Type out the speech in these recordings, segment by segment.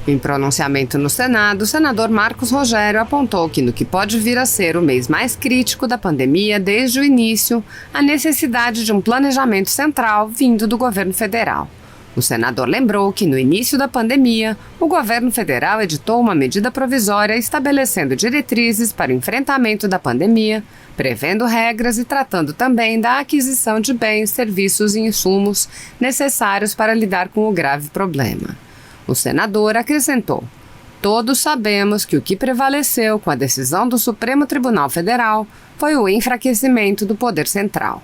Em pronunciamento no Senado, o senador Marcos Rogério apontou que no que pode vir a ser o mês mais crítico da pandemia desde o início, a necessidade de um planejamento central vindo do governo federal. O senador lembrou que no início da pandemia, o governo federal editou uma medida provisória estabelecendo diretrizes para o enfrentamento da pandemia, prevendo regras e tratando também da aquisição de bens, serviços e insumos necessários para lidar com o grave problema. O senador acrescentou: todos sabemos que o que prevaleceu com a decisão do Supremo Tribunal Federal foi o enfraquecimento do poder central.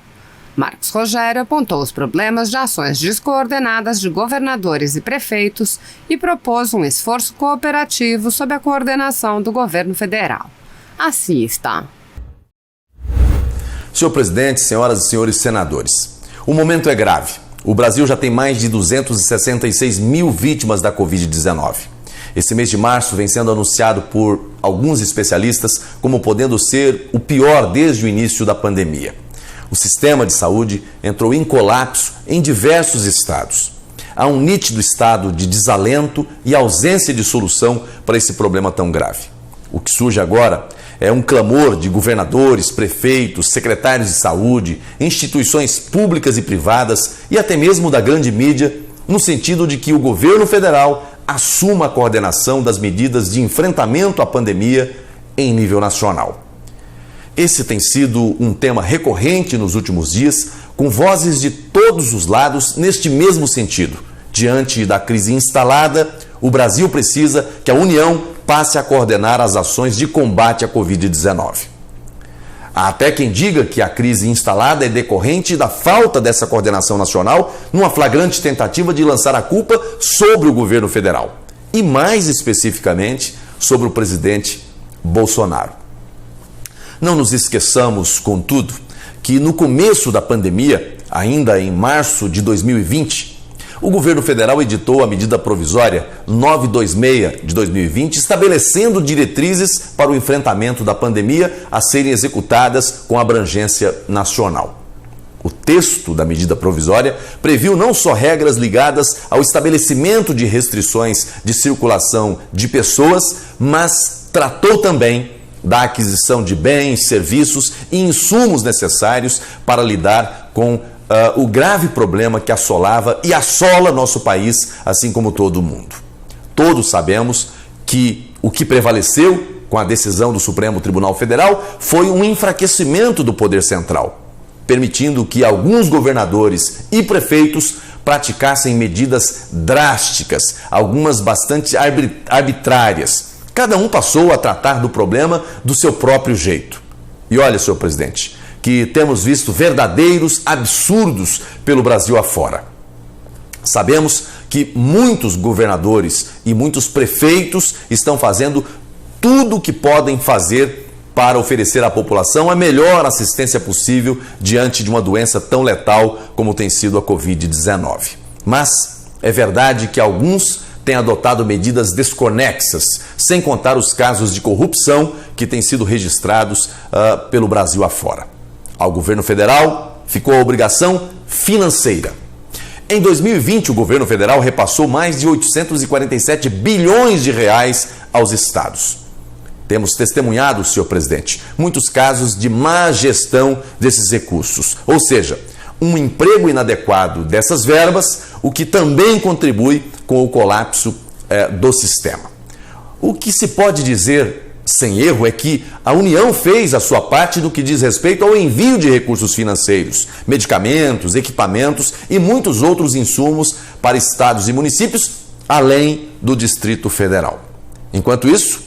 Marcos Rogério apontou os problemas de ações descoordenadas de governadores e prefeitos e propôs um esforço cooperativo sob a coordenação do governo federal. Assista. Senhor presidente, senhoras e senhores senadores, o momento é grave. O Brasil já tem mais de 266 mil vítimas da Covid-19. Esse mês de março vem sendo anunciado por alguns especialistas como podendo ser o pior desde o início da pandemia. O sistema de saúde entrou em colapso em diversos estados. Há um nítido estado de desalento e ausência de solução para esse problema tão grave. O que surge agora é um clamor de governadores, prefeitos, secretários de saúde, instituições públicas e privadas e até mesmo da grande mídia, no sentido de que o governo federal assuma a coordenação das medidas de enfrentamento à pandemia em nível nacional. Esse tem sido um tema recorrente nos últimos dias, com vozes de todos os lados neste mesmo sentido. Diante da crise instalada, o Brasil precisa que a União passe a coordenar as ações de combate à Covid-19. Há até quem diga que a crise instalada é decorrente da falta dessa coordenação nacional, numa flagrante tentativa de lançar a culpa sobre o governo federal e, mais especificamente, sobre o presidente Bolsonaro. Não nos esqueçamos, contudo, que no começo da pandemia, ainda em março de 2020, o governo federal editou a medida provisória 926 de 2020, estabelecendo diretrizes para o enfrentamento da pandemia a serem executadas com abrangência nacional. O texto da medida provisória previu não só regras ligadas ao estabelecimento de restrições de circulação de pessoas, mas tratou também da aquisição de bens, serviços e insumos necessários para lidar com o grave problema que assolava e assola nosso país, assim como todo o mundo. Todos sabemos que o que prevaleceu com a decisão do Supremo Tribunal Federal foi um enfraquecimento do poder central, permitindo que alguns governadores e prefeitos praticassem medidas drásticas, algumas bastante arbitrárias. Cada um passou a tratar do problema do seu próprio jeito. E olha, senhor presidente, que temos visto verdadeiros absurdos pelo Brasil afora. Sabemos que muitos governadores e muitos prefeitos estão fazendo tudo o que podem fazer para oferecer à população a melhor assistência possível diante de uma doença tão letal como tem sido a Covid-19. Mas é verdade que alguns têm adotado medidas desconexas, sem contar os casos de corrupção que têm sido registrados pelo Brasil afora. Ao governo federal ficou a obrigação financeira. Em 2020, o governo federal repassou mais de 847 bilhões de reais aos estados. Temos testemunhado, senhor presidente, muitos casos de má gestão desses recursos, ou seja, um emprego inadequado dessas verbas, o que também contribui com o colapso do sistema. O que se pode dizer sem erro é que a União fez a sua parte no que diz respeito ao envio de recursos financeiros, medicamentos, equipamentos e muitos outros insumos para estados e municípios, além do Distrito Federal. Enquanto isso,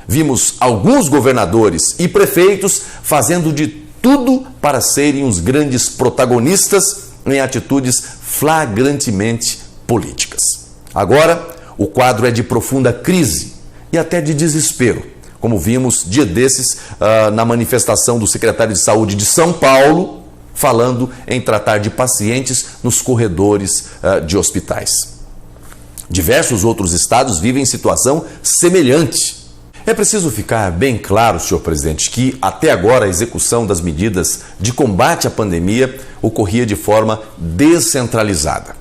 vimos alguns governadores e prefeitos fazendo de tudo para serem os grandes protagonistas em atitudes flagrantemente políticas. Agora, o quadro é de profunda crise e até de desespero, como vimos dia desses na manifestação do secretário de Saúde de São Paulo, falando em tratar de pacientes nos corredores de hospitais. Diversos outros estados vivem situação semelhante. É preciso ficar bem claro, senhor presidente, que até agora a execução das medidas de combate à pandemia ocorria de forma descentralizada.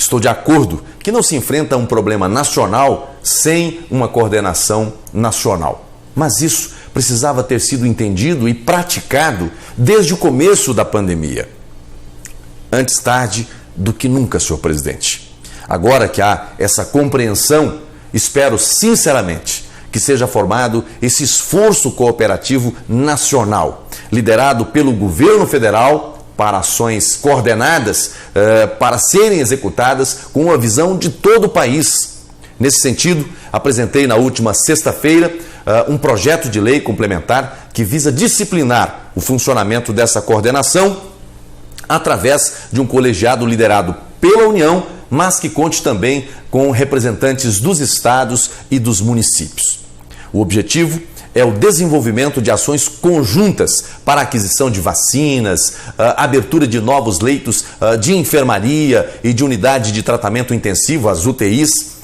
Estou de acordo que não se enfrenta um problema nacional sem uma coordenação nacional. Mas isso precisava ter sido entendido e praticado desde o começo da pandemia. Antes tarde do que nunca, senhor presidente. Agora que há essa compreensão, espero sinceramente que seja formado esse esforço cooperativo nacional, liderado pelo governo federal, para ações coordenadas, para serem executadas com uma visão de todo o país. Nesse sentido, apresentei na última sexta-feira um projeto de lei complementar que visa disciplinar o funcionamento dessa coordenação através de um colegiado liderado pela União, mas que conte também com representantes dos estados e dos municípios. O objetivo é o desenvolvimento de ações conjuntas para a aquisição de vacinas, abertura de novos leitos de enfermaria e de unidade de tratamento intensivo, as UTIs,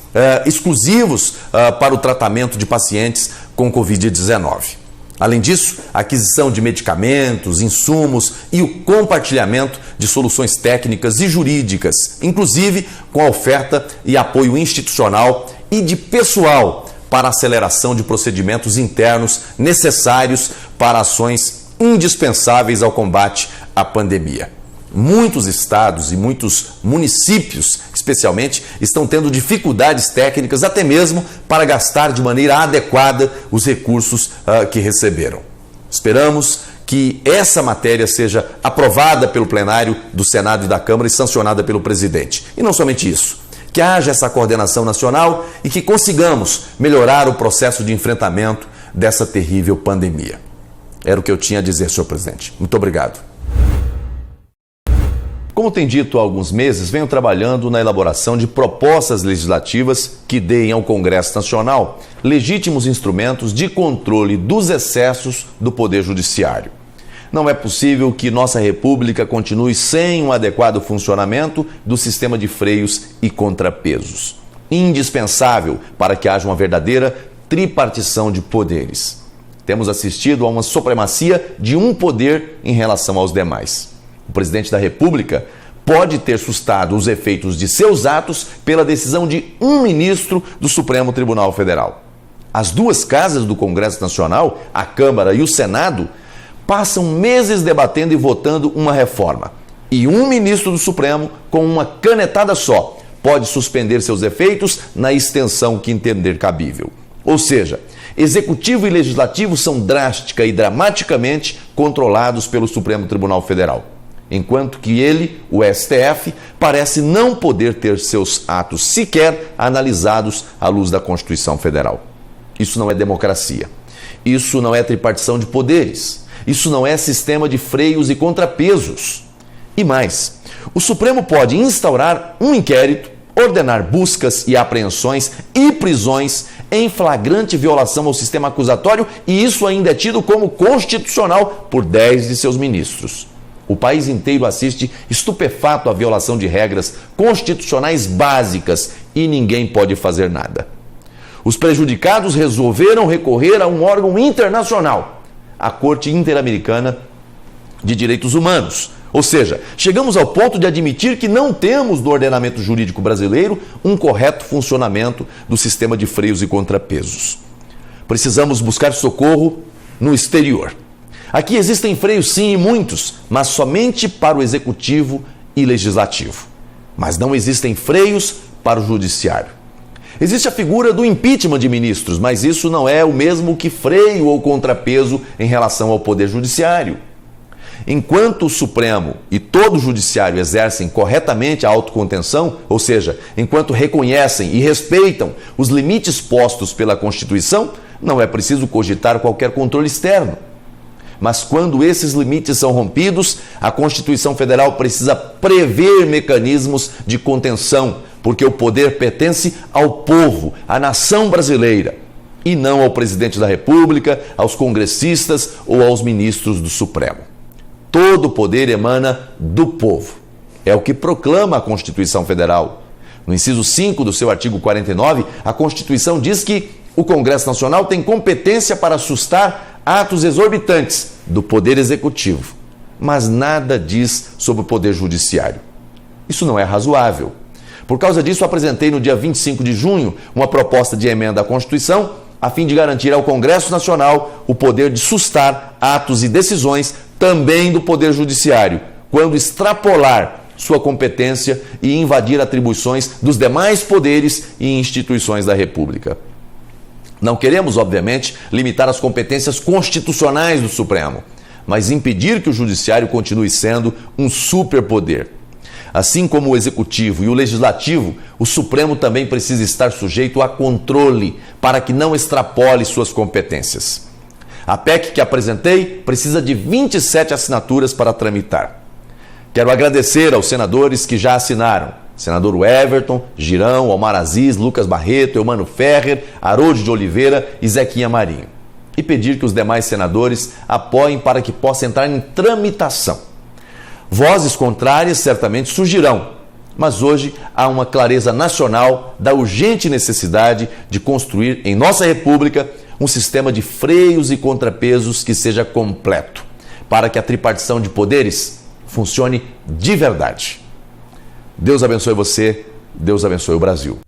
exclusivos para o tratamento de pacientes com Covid-19. Além disso, a aquisição de medicamentos, insumos e o compartilhamento de soluções técnicas e jurídicas, inclusive com a oferta e apoio institucional e de pessoal para a aceleração de procedimentos internos necessários para ações indispensáveis ao combate à pandemia. Muitos estados e muitos municípios, especialmente, estão tendo dificuldades técnicas até mesmo para gastar de maneira adequada os recursos que receberam. Esperamos que essa matéria seja aprovada pelo plenário do Senado e da Câmara e sancionada pelo presidente. E não somente isso, que haja essa coordenação nacional e que consigamos melhorar o processo de enfrentamento dessa terrível pandemia. Era o que eu tinha a dizer, senhor presidente. Muito obrigado. Como tem dito há alguns meses, venho trabalhando na elaboração de propostas legislativas que deem ao Congresso Nacional legítimos instrumentos de controle dos excessos do Poder Judiciário. Não é possível que nossa República continue sem um adequado funcionamento do sistema de freios e contrapesos. Indispensável para que haja uma verdadeira tripartição de poderes. Temos assistido a uma supremacia de um poder em relação aos demais. O presidente da República pode ter sustado os efeitos de seus atos pela decisão de um ministro do Supremo Tribunal Federal. As duas casas do Congresso Nacional, a Câmara e o Senado, passam meses debatendo e votando uma reforma. E um ministro do Supremo, com uma canetada só, pode suspender seus efeitos na extensão que entender cabível. Ou seja, Executivo e Legislativo são drástica e dramaticamente controlados pelo Supremo Tribunal Federal. Enquanto que ele, o STF, parece não poder ter seus atos sequer analisados à luz da Constituição Federal. Isso não é democracia. Isso não é tripartição de poderes. Isso não é sistema de freios e contrapesos. E mais, o Supremo pode instaurar um inquérito, ordenar buscas e apreensões e prisões em flagrante violação ao sistema acusatório, e isso ainda é tido como constitucional por 10 de seus ministros. O país inteiro assiste estupefato à violação de regras constitucionais básicas e ninguém pode fazer nada. Os prejudicados resolveram recorrer a um órgão internacional, a Corte Interamericana de Direitos Humanos. Ou seja, chegamos ao ponto de admitir que não temos no ordenamento jurídico brasileiro um correto funcionamento do sistema de freios e contrapesos. Precisamos buscar socorro no exterior. Aqui existem freios sim e muitos, mas somente para o Executivo e Legislativo. Mas não existem freios para o Judiciário. Existe a figura do impeachment de ministros, mas isso não é o mesmo que freio ou contrapeso em relação ao Poder Judiciário. Enquanto o Supremo e todo o Judiciário exercem corretamente a autocontenção, ou seja, enquanto reconhecem e respeitam os limites postos pela Constituição, não é preciso cogitar qualquer controle externo. Mas quando esses limites são rompidos, a Constituição Federal precisa prever mecanismos de contenção, porque o poder pertence ao povo, à nação brasileira, e não ao presidente da República, aos congressistas ou aos ministros do Supremo. Todo o poder emana do povo. É o que proclama a Constituição Federal. No inciso 5 do seu artigo 49, a Constituição diz que o Congresso Nacional tem competência para sustar atos exorbitantes do Poder Executivo, mas nada diz sobre o Poder Judiciário. Isso não é razoável, Por causa disso, apresentei no dia 25 de junho uma proposta de emenda à Constituição a fim de garantir ao Congresso Nacional o poder de sustar atos e decisões também do Poder Judiciário, quando extrapolar sua competência e invadir atribuições dos demais poderes e instituições da República. Não queremos, obviamente, limitar as competências constitucionais do Supremo, mas impedir que o Judiciário continue sendo um superpoder. Assim como o Executivo e o Legislativo, o Supremo também precisa estar sujeito a controle para que não extrapole suas competências. A PEC que apresentei precisa de 27 assinaturas para tramitar. Quero agradecer aos senadores que já assinaram: senador Everton, Girão, Omar Aziz, Lucas Barreto, Eumano Ferrer, Haroldo de Oliveira e Zequinha Marinho. E pedir que os demais senadores apoiem para que possa entrar em tramitação. Vozes contrárias certamente surgirão, mas hoje há uma clareza nacional da urgente necessidade de construir em nossa República um sistema de freios e contrapesos que seja completo, para que a tripartição de poderes funcione de verdade. Deus abençoe você, Deus abençoe o Brasil.